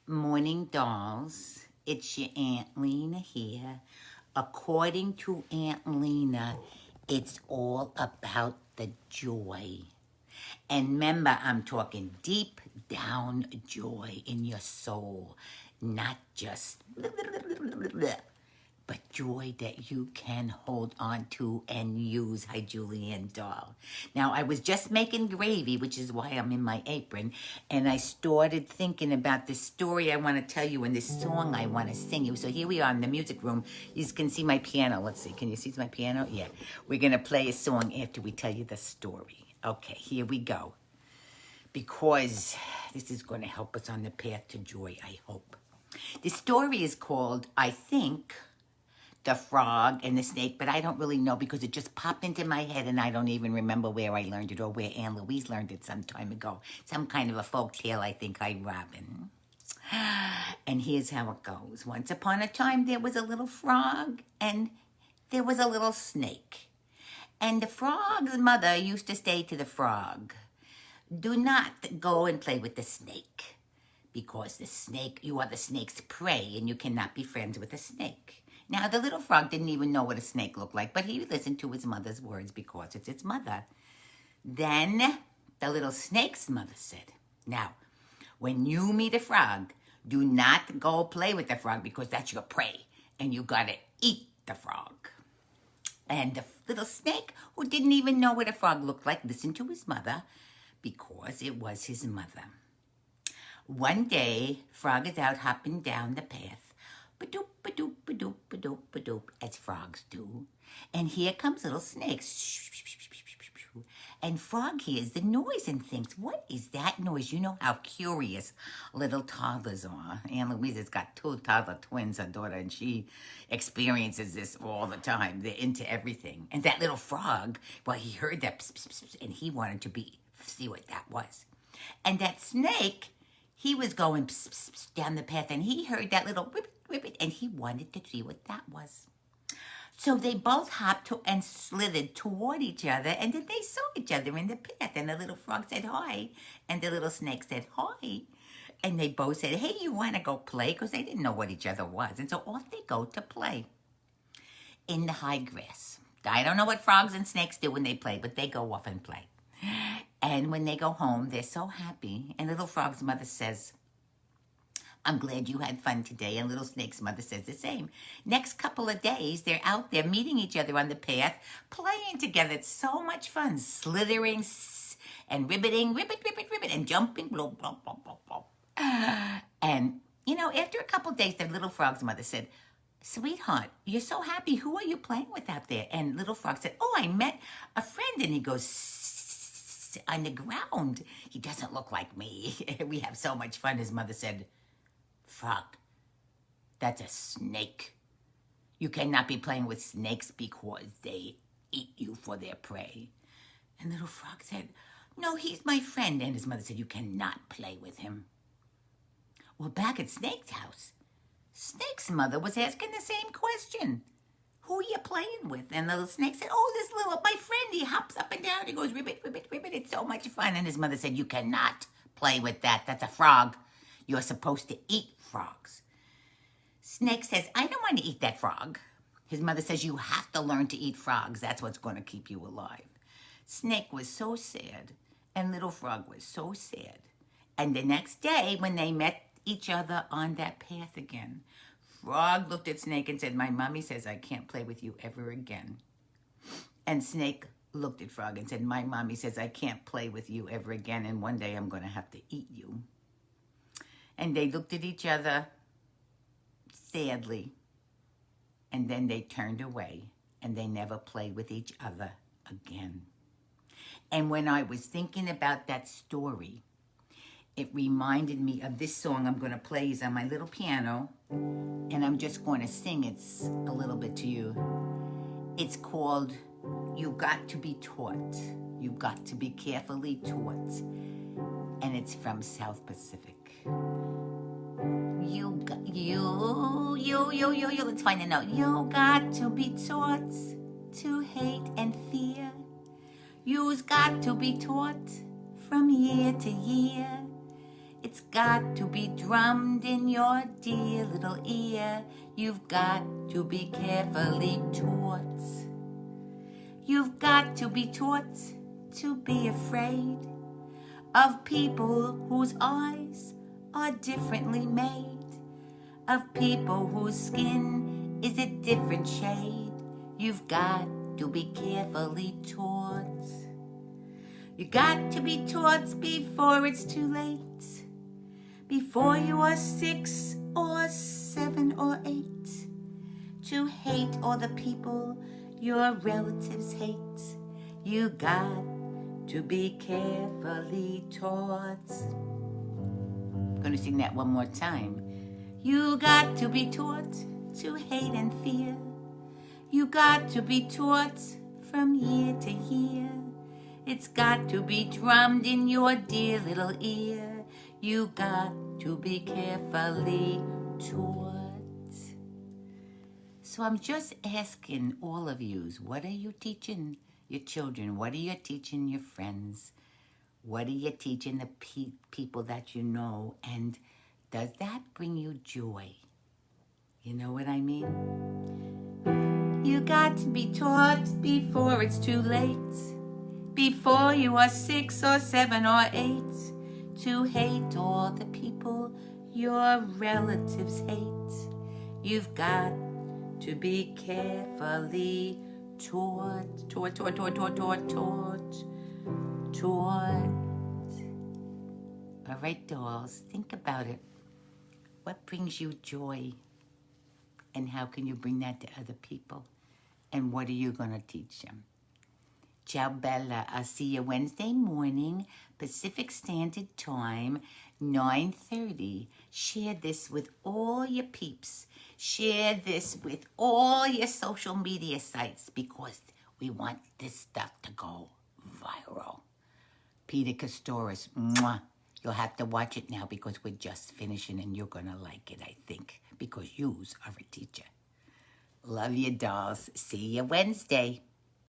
Morning dolls, it's your Aunt Lena here. According to Aunt Lena, it's all about the joy. And remember, I'm talking deep down joy in your soul, not just but joy that you can hold on to and use. Hi, Julianne doll. Now, I was just making gravy, which is why I'm in my apron, and I started thinking about this story I want to tell you and this song I want to sing you. So here we are in the music room. You can see my piano. Let's see. Can you see my piano? Yeah. We're going to play a song after we tell you the story. Okay, here we go. Because this is going to help us on the path to joy, I hope. The story is called, I think, The Frog and the Snake, but I don't really know because it just popped into my head and I don't even remember where I learned it or where Anne-Louise learned it some time ago. Some kind of a folk tale, I think, Robin. And here's how it goes. Once upon a time, there was a little frog and there was a little snake. And the frog's mother used to say to the frog, "Do not go and play with the snake, because the snake, you are the snake's prey and you cannot be friends with a snake." Now, the little frog didn't even know what a snake looked like, but he listened to his mother's words because it's its mother. Then the little snake's mother said, "Now, when you meet a frog, do not go play with the frog because that's your prey and you gotta eat the frog." And the little snake, who didn't even know what a frog looked like, listened to his mother because it was his mother. One day, Frog is out hopping down the path, ba-doop, ba-doop, ba-doop, ba-doop, ba-doop, as frogs do. And here comes little Snake. And Frog hears the noise and thinks, what is that noise? You know how curious little toddlers are. Anne-Louise has got 2 toddler twins, her daughter, and she experiences this all the time. They're into everything. And that little frog, well, he heard that pss, pss, pss, and he wanted to see what that was. And that snake, he was going pss, pss, pss, down the path, and he heard that little whippet, whippet, and he wanted to see what that was. So they both hopped and slithered toward each other, and then they saw each other in the path. And the little frog said, "Hi," and the little snake said, "Hi." And they both said, "Hey, you want to go play?" Because they didn't know what each other was. And so off they go to play in the high grass. I don't know what frogs and snakes do when they play, but they go off and play. And when they go home, they're so happy. And little frog's mother says, "I'm glad you had fun today." And little snake's mother says the same. Next couple of days, they're out there meeting each other on the path, playing together. It's so much fun, slithering and ribbiting, ribbit, ribbit, ribbit, and jumping, blah, blah, blah, blah, blah. And, you know, after a couple of days, the little frog's mother said, "Sweetheart, you're so happy. Who are you playing with out there?" And little frog said, "Oh, I met a friend." And he goes, "On the ground. He doesn't look like me." "We have so much fun." His mother said, "Frog, that's a snake. You cannot be playing with snakes because they eat you for their prey." And little frog said, "No, he's my friend." And his mother said, "You cannot play with him." Well, back at Snake's house, Snake's mother was asking the same question. "Who are you playing with?" And the little snake said, "Oh, this little, my friend, he hops up and down. He goes, ribbit, ribbit, ribbit. It's so much fun." And his mother said, "You cannot play with that. That's a frog. You're supposed to eat frogs." Snake says, "I don't want to eat that frog." His mother says, "You have to learn to eat frogs. That's what's going to keep you alive." Snake was so sad, and little frog was so sad. And the next day, when they met each other on that path again, Frog looked at Snake and said, "My mommy says I can't play with you ever again." And Snake looked at Frog and said, "My mommy says I can't play with you ever again, and one day I'm going to have to eat you." And they looked at each other sadly, and then they turned away, and they never played with each other again. And when I was thinking about that story, it reminded me of this song I'm going to play. Is on my little piano, and I'm just going to sing it a little bit to you. It's called "You Got to Be Taught." You got to be carefully taught. And it's from South Pacific. Let's find a note. You got to be taught to hate and fear. You's got to be taught from year to year. It's got to be drummed in your dear little ear. You've got to be carefully taught. You've got to be taught to be afraid of people whose eyes are differently made, of people whose skin is a different shade. You've got to be carefully taught. You got to be taught before it's too late, before you are 6 or 7 or 8, to hate all the people your relatives hate. You got to be carefully taught. I'm going to sing that one more time. You got to be taught to hate and fear. You got to be taught from year to year. It's got to be drummed in your dear little ear. You got to be carefully taught. So I'm just asking all of yous, what are you teaching your children? What are you teaching your friends? What are you teaching the people that you know? And does that bring you joy? You know what I mean? You got to be taught before it's too late, before you are 6 or 7 or 8, to hate all the people your relatives hate. You've got to be carefully taught. All right, dolls, think about it. What brings you joy? And how can you bring that to other people? And what are you going to teach them? Ciao, Bella. I'll see you Wednesday morning, Pacific Standard Time, 9:30. Share this with all your peeps. Share this with all your social media sites because we want this stuff to go viral. Peter Castoris, mwah. You'll have to watch it now because we're just finishing and you're going to like it, I think, because yous are a teacher. Love you, dolls. See you Wednesday.